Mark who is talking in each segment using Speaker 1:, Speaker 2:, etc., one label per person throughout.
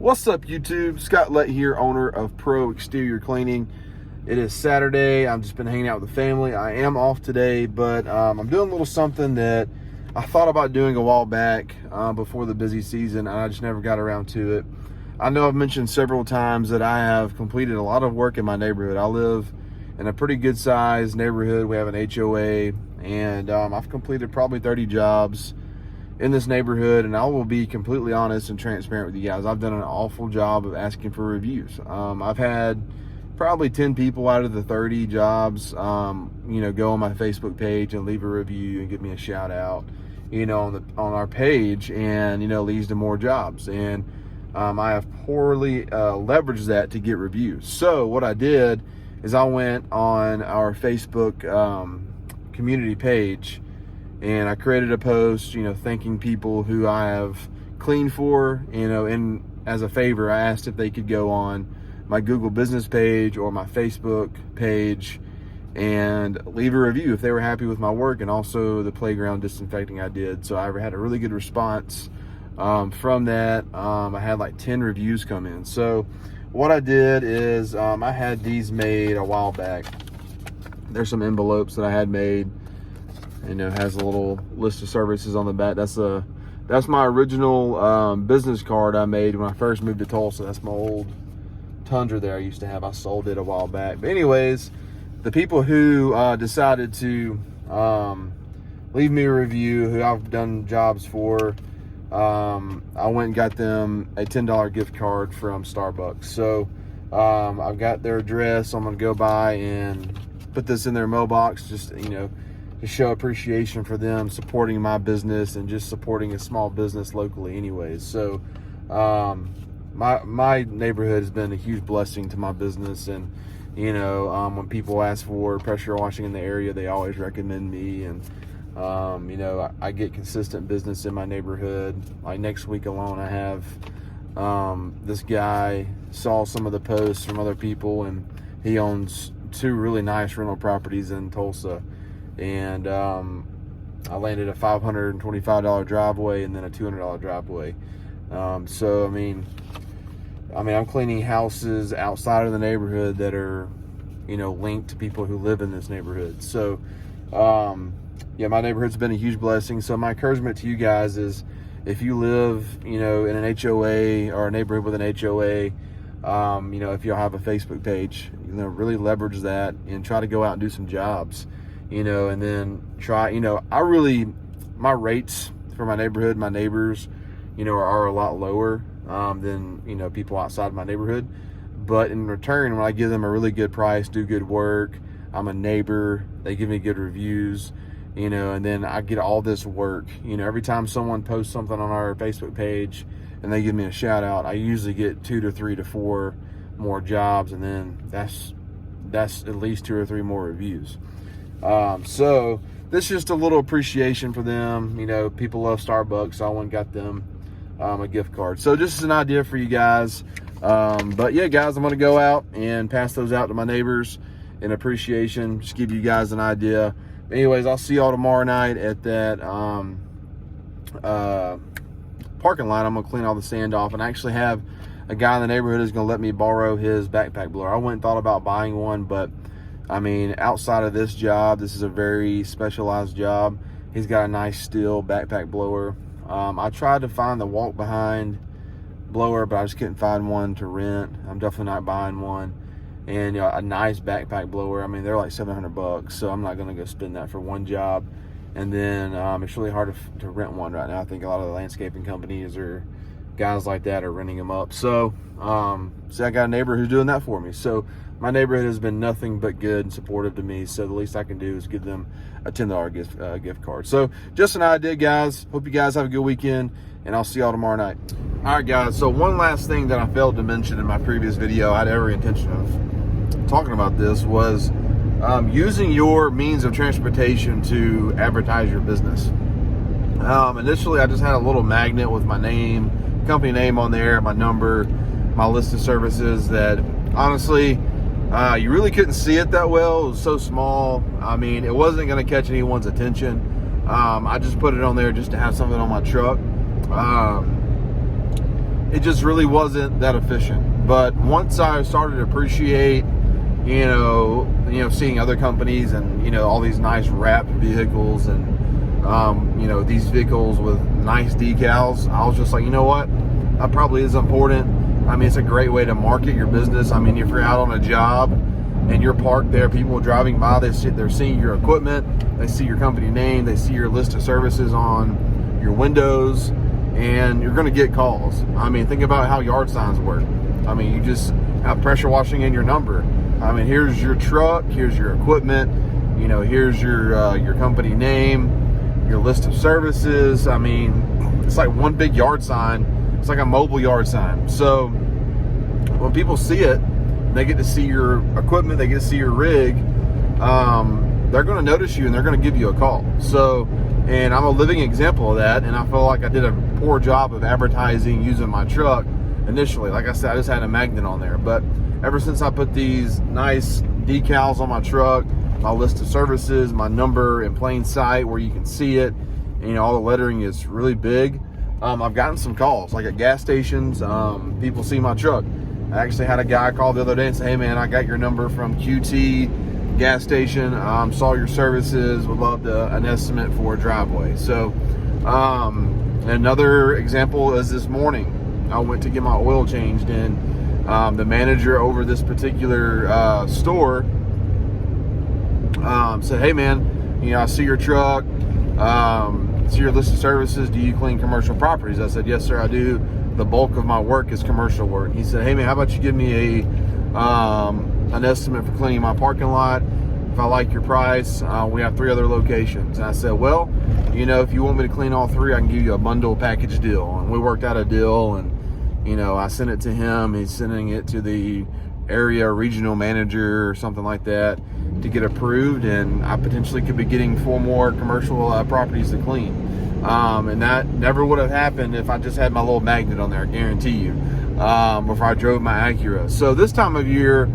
Speaker 1: What's up, YouTube? Scott Lett here, owner of Pro Exterior Cleaning. It is Saturday. I've just been hanging out with the family. I am off today, but I'm doing a little something that I thought about doing a while back before the busy season, and I just never got around to it. I know I've mentioned several times that I have completed a lot of work in my neighborhood. I live in a pretty good sized neighborhood. We have an HOA, and I've completed probably 30 jobs in this neighborhood, and I will be completely honest and transparent with you guys. I've done an awful job of asking for reviews. I've had probably 10 people out of the 30 jobs, go on my Facebook page and leave a review and give me a shout out, on our page, and leads to more jobs. And I have poorly leveraged that to get reviews. So what I did is I went on our Facebook community page, and I created a post, thanking people who I have cleaned for, and as a favor, I asked if they could go on my Google business page or my Facebook page and leave a review if they were happy with my work, and also the playground disinfecting I did. So I had a really good response from that. I had like 10 reviews come in. So what I did is I had these made a while back. There's some envelopes that I had made. It has a little list of services on the back. That's my original business card I made when I first moved to Tulsa. That's my old Tundra there I used to have. I sold it a while back. But anyways, the people who decided to leave me a review, who I've done jobs for, I went and got them a $10 gift card from Starbucks. So I've got their address. I'm going to go by and put this in their mailbox, just, to show appreciation for them supporting my business and just supporting a small business locally anyways. So my neighborhood has been a huge blessing to my business, and when people ask for pressure washing in the area, they always recommend me. And I get consistent business in my neighborhood. Like next week alone, I have this guy saw some of the posts from other people, and he owns 2 really nice rental properties in Tulsa. And I landed a $525 driveway and then a $200 driveway. So I'm cleaning houses outside of the neighborhood that are, linked to people who live in this neighborhood. So, my neighborhood's been a huge blessing. So my encouragement to you guys is, if you live, in an HOA or a neighborhood with an HOA, if you'll have a Facebook page, really leverage that and try to go out and do some jobs. And then try, my rates for my neighborhood, my neighbors, are a lot lower than, people outside my neighborhood. But in return, when I give them a really good price, do good work, I'm a neighbor, they give me good reviews, and then I get all this work. Every time someone posts something on our Facebook page and they give me a shout out, I usually get 2 to 3 to 4 more jobs, and then that's at least 2 or 3 more reviews. So this is just a little appreciation for them. People love Starbucks, so I went and got them a gift card. So just as an idea for you guys. But yeah, guys, I'm going to go out and pass those out to my neighbors in appreciation. Just give you guys an idea. Anyways, I'll see y'all tomorrow night at that parking lot. I'm going to clean all the sand off, and I actually have a guy in the neighborhood who's going to let me borrow his backpack blower. I went and thought about buying one, but outside of this job, this is a very specialized job. He's got a nice steel backpack blower. I tried to find the walk behind blower, but I just couldn't find one to rent. I'm definitely not buying one. And a nice backpack blower, they're like $700, so I'm not gonna go spend that for one job. And then it's really hard to rent one right now. I think a lot of the landscaping companies or guys like that are renting them up. So I got a neighbor who's doing that for me. So my neighborhood has been nothing but good and supportive to me. So the least I can do is give them a $10 gift card. So just an idea, guys. Hope you guys have a good weekend, and I'll see y'all tomorrow night. All right, guys. So one last thing that I failed to mention in my previous video, I had every intention of talking about this, was using your means of transportation to advertise your business. Initially, I just had a little magnet with my name, company name on there, my number, my list of services that honestly, you really couldn't see it that well. It was so small. It wasn't going to catch anyone's attention. I just put it on there just to have something on my truck. it just really wasn't that efficient. But once I started to appreciate, seeing other companies and, all these nice wrapped vehicles and, these vehicles with nice decals, I was just like, you know what? That probably is important. I mean, it's a great way to market your business. I mean, if you're out on a job and you're parked there, people driving by, they're seeing your equipment, they see your company name, they see your list of services on your windows, and you're going to get calls. I mean, think about how yard signs work. I mean, you just have pressure washing in your number. I mean, here's your truck, here's your equipment, here's your company name, your list of services. I mean, it's like one big yard sign. It's like a mobile yard sign. So when people see it, they get to see your equipment, they get to see your rig, they're going to notice you and they're going to give you a call. So, and I'm a living example of that, and I feel like I did a poor job of advertising using my truck initially. Like I said, I just had a magnet on there, but ever since I put these nice decals on my truck, my list of services, my number in plain sight where you can see it, all the lettering is really big, I've gotten some calls, like at gas stations. People see my truck. I actually had a guy call the other day and say, hey man, I got your number from QT gas station, saw your services, would love an estimate for a driveway. So another example is this morning, I went to get my oil changed, and the manager over this particular store said, hey man, I see your truck, see your list of services, do you clean commercial properties? I said, yes sir, I do. The bulk of my work is commercial work. He said, hey man, how about you give me an estimate for cleaning my parking lot? If I like your price, we have 3 other locations. And I said, well, if you want me to clean all 3, I can give you a bundle package deal. And we worked out a deal, and I sent it to him. He's sending it to the area regional manager or something like that to get approved, and I potentially could be getting 4 more commercial properties to clean. And that never would have happened if I just had my little magnet on there, I guarantee you, or if I drove my Acura. So this time of year,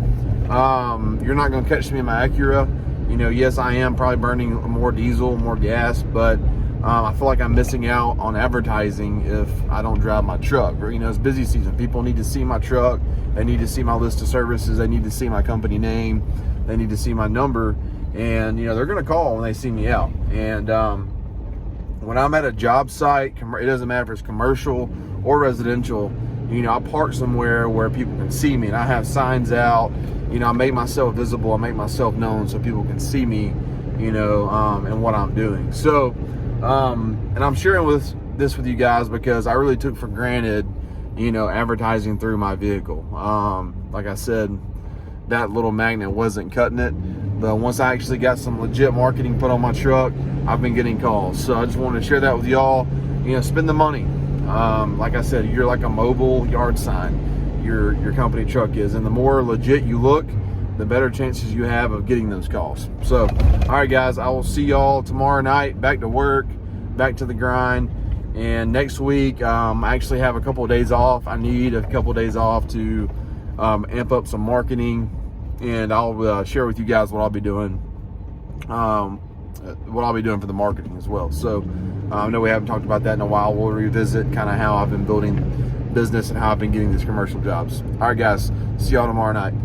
Speaker 1: you're not going to catch me in my Acura. Yes, I am probably burning more diesel, more gas, but I feel like I'm missing out on advertising if I don't drive my truck. It's busy season. People need to see my truck. They need to see my list of services. They need to see my company name. They need to see my number. And, they're going to call when they see me out. And when I'm at a job site, it doesn't matter if it's commercial or residential, I park somewhere where people can see me, and I have signs out. I make myself visible. I make myself known so people can see me, and what I'm doing. So, and I'm sharing this with you guys because I really took for granted, advertising through my vehicle. Like I said, that little magnet wasn't cutting it. But once I actually got some legit marketing put on my truck, I've been getting calls. So I just wanted to share that with y'all. Spend the money. Like I said, you're like a mobile yard sign. Your company truck is, and the more legit you look, the better chances you have of getting those calls. So, all right, guys, I will see y'all tomorrow night. Back to work, back to the grind. And next week, I actually have a couple of days off. I need a couple of days off to amp up some marketing, and I'll share with you guys what I'll be doing. What I'll be doing for the marketing as well. So I know we haven't talked about that in a while. We'll revisit kind of how I've been building business and how I've been getting these commercial jobs. All right, guys, see y'all tomorrow night.